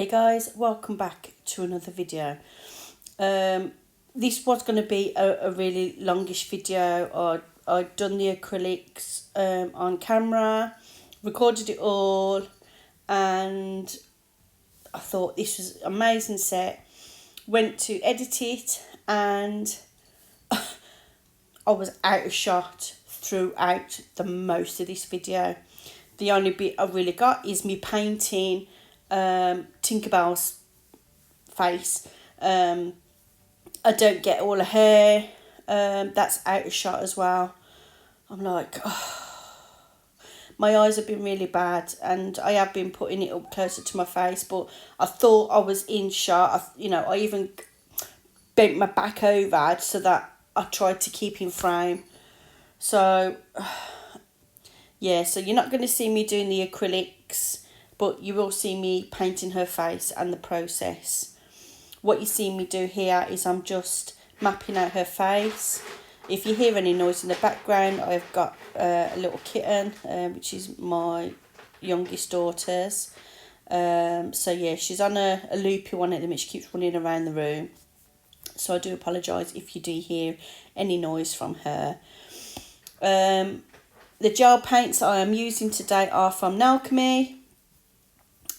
Guys, welcome back to another video. This was going to be a really longish video. I'd done the acrylics on camera, recorded it all, and I thought this was an amazing set. Went to edit it and I was out of shot throughout the most of this video. The only bit I really got is me painting Tinkerbell's face. I don't get all her hair. That's out of shot as well. I'm like, oh. My eyes have been really bad, and I have been putting it up closer to my face, but I thought I was in shot. I even bent my back over so that I tried to keep in frame. So yeah, so you're not going to see me doing the acrylics, but you will see me painting her face and the process. What you see me do here is I'm just mapping out her face. If you hear any noise in the background, I've got a little kitten, which is my youngest daughter's. So yeah, she's on a loopy one at the minute. She keeps running around the room. So I do apologise if you do hear any noise from her. The gel paints I am using today are from Alchemy.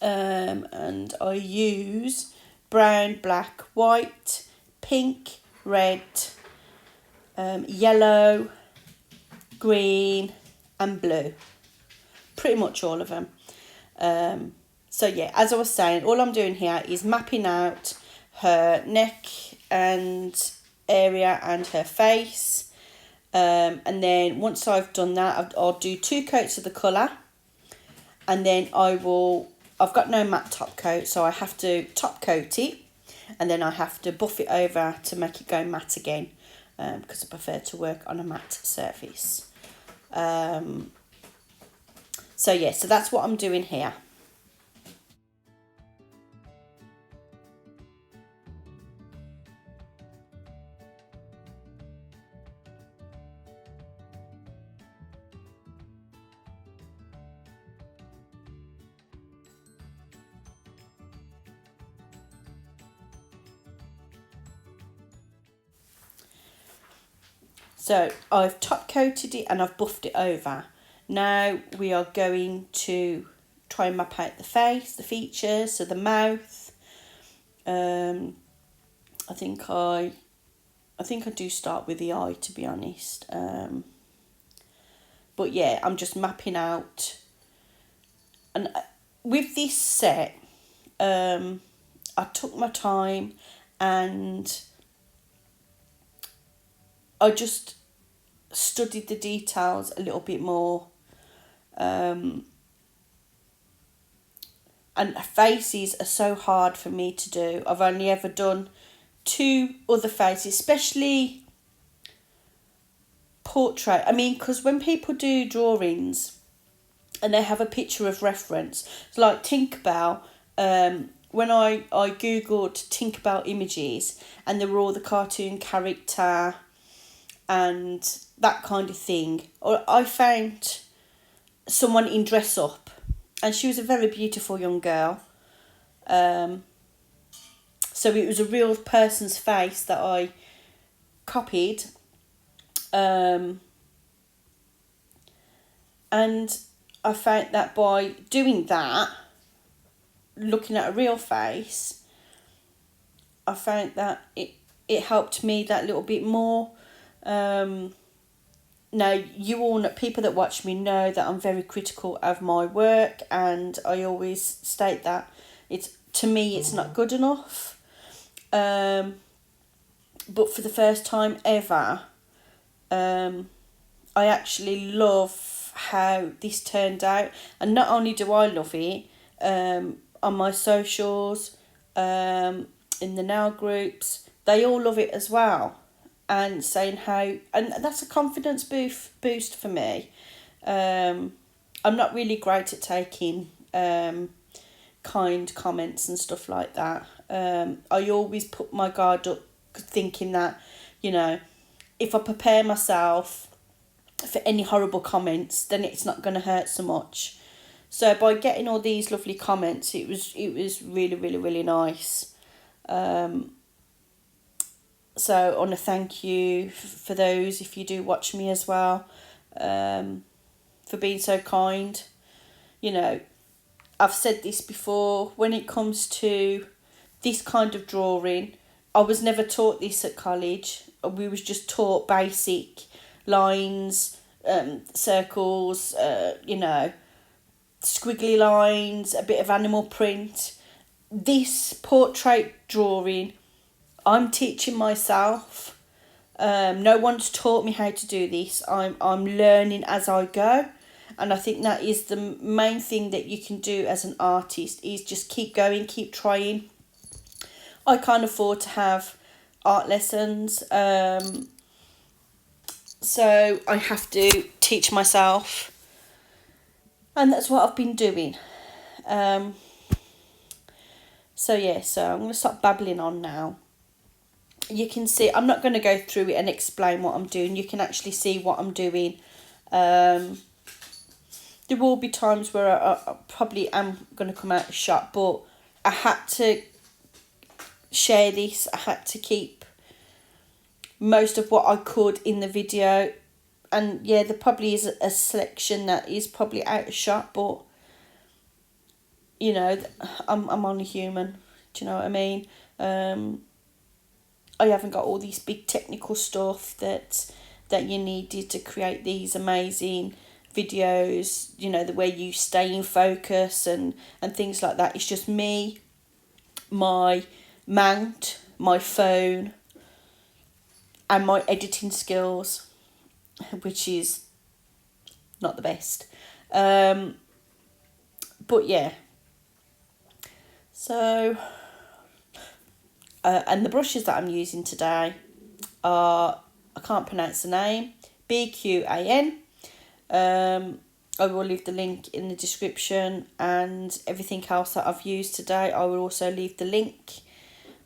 And I use brown, black, white, pink, red, yellow, green and blue. Pretty much all of them. So yeah, as I was saying, all I'm doing here is mapping out her neck and area and her face. And then once I've done that, I'll do 2 coats of the colour. And then I've got no matte top coat, so I have to top coat it. And then I have to buff it over to make it go matte again. Because I prefer to work on a matte surface. So yeah, so that's what I'm doing here. So I've top coated it and I've buffed it over. Now we are going to try and map out the face, the features, so the mouth. I think I do start with the eye, to be honest. But yeah, I'm just mapping out. And with this set, I took my time and I just studied the details a little bit more. And faces are so hard for me to do. I've only ever done 2 other faces, especially portrait. I mean, because when people do drawings and they have a picture of reference, it's like Tinkerbell. When I googled Tinkerbell images, and there were all the cartoon character and that kind of thing, or I found someone in dress up, and she was a very beautiful young girl. So it was a real person's face that I copied. And I found that by doing that, looking at a real face, I found that it helped me that little bit more. Now, you all know, people that watch me know that I'm very critical of my work, and I always state that to me it's not good enough. But for the first time ever, I actually love how this turned out. And not only do I love it, on my socials, in the nail groups, they all love it as well. And saying and that's a confidence boost for me. I'm not really great at taking kind comments and stuff like that. I always put my guard up, thinking that, if I prepare myself for any horrible comments, then it's not going to hurt so much. So by getting all these lovely comments, it was really, really, really nice. So I want to thank you for those, if you do watch me as well, for being so kind. You know, I've said this before, when it comes to this kind of drawing, I was never taught this at college. We was just taught basic lines, circles, you know, squiggly lines, a bit of animal print. This portrait drawing, I'm teaching myself. No one's taught me how to do this. I'm learning as I go. And I think that is the main thing that you can do as an artist, is just keep going, keep trying. I can't afford to have art lessons, so I have to teach myself. And that's what I've been doing. So yeah, so I'm going to stop babbling on now. You can see, I'm not going to go through it and explain what I'm doing. You can actually see what I'm doing. There will be times where I probably am going to come out of shot, but I had to share this. I had to keep most of what I could in the video. And yeah, there probably is a selection that is probably out of shot, but you know, I'm only human. Do you know what I mean? I haven't got all these big technical stuff that you needed to create these amazing videos, you know, the way you stay in focus and things like that. It's just me, my mount, my phone, and my editing skills, which is not the best. But yeah. So, and the brushes that I'm using today are, I can't pronounce the name, Bqan. I will leave the link in the description, and everything else that I've used today, I will also leave the link,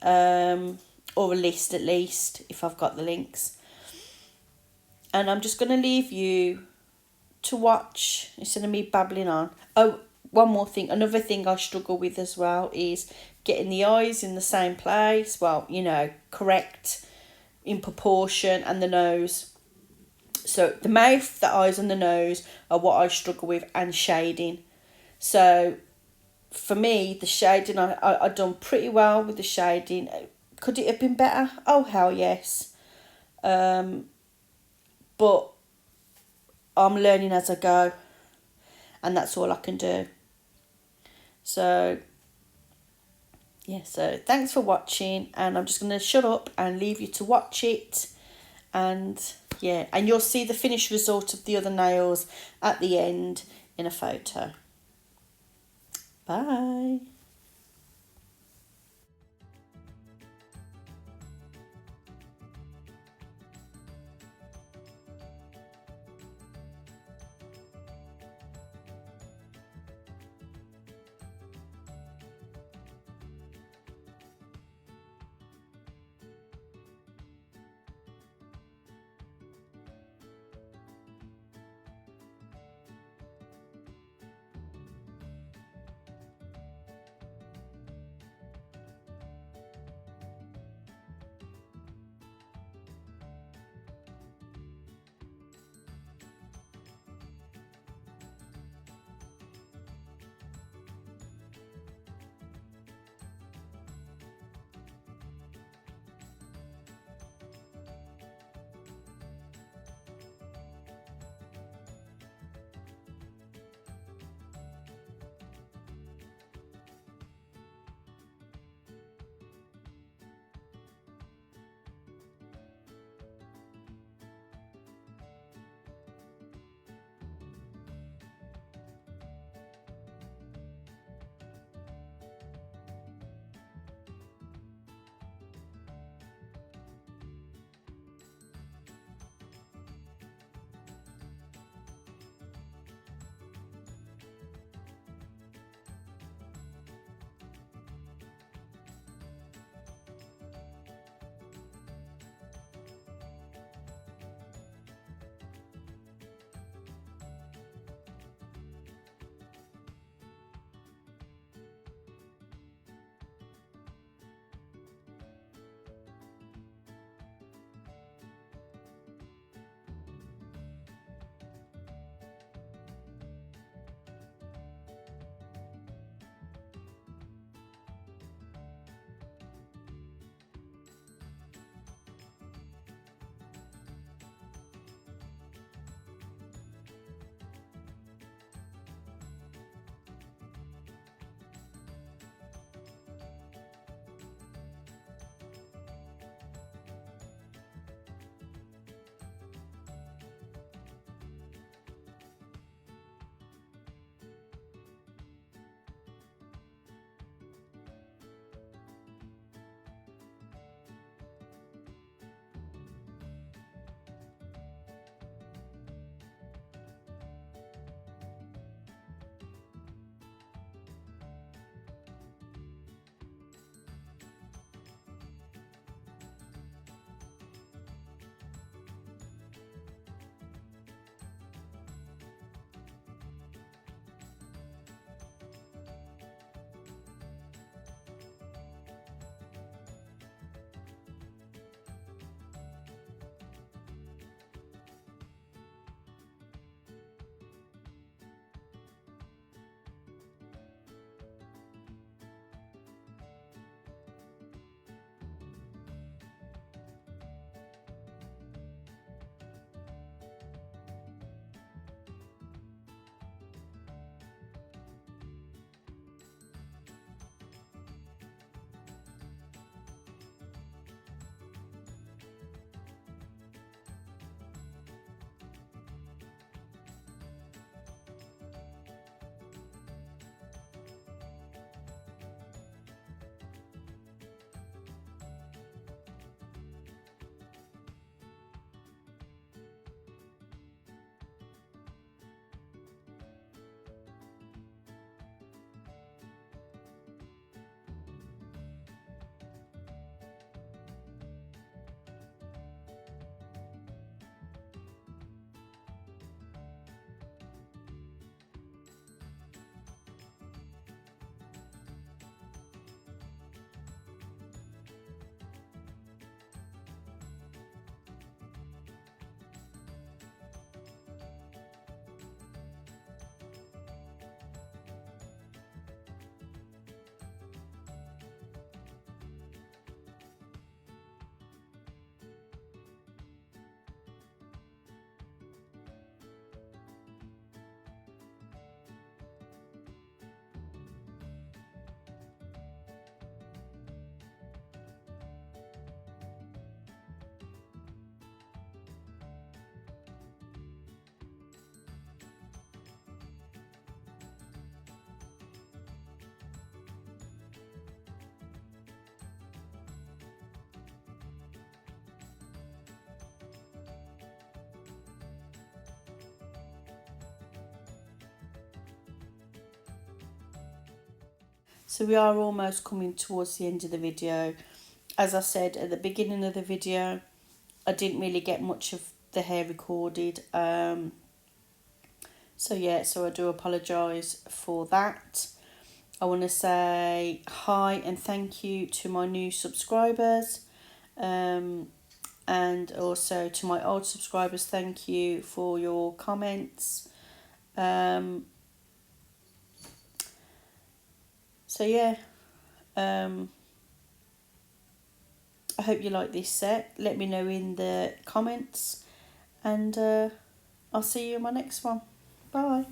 or a list at least, if I've got the links. And I'm just going to leave you to watch, instead of me babbling on. Oh, one more thing, another thing I struggle with as well is getting the eyes in the same place, well, you know, correct in proportion, and the nose. So the mouth, the eyes and the nose are what I struggle with, and shading. So for me, the shading, I done pretty well with the shading. Could it have been better? Oh, hell yes. But I'm learning as I go, and that's all I can do. So yeah, so thanks for watching, and I'm just going to shut up and leave you to watch it. And yeah, and you'll see the finished result of the other nails at the end in a photo. Bye. So we are almost coming towards the end of the video. As I said at the beginning of the video, I didn't really get much of the hair recorded. So yeah, so I do apologise for that. I want to say hi and thank you to my new subscribers. And also to my old subscribers, thank you for your comments. So yeah, I hope you like this set. Let me know in the comments, and I'll see you in my next one. Bye.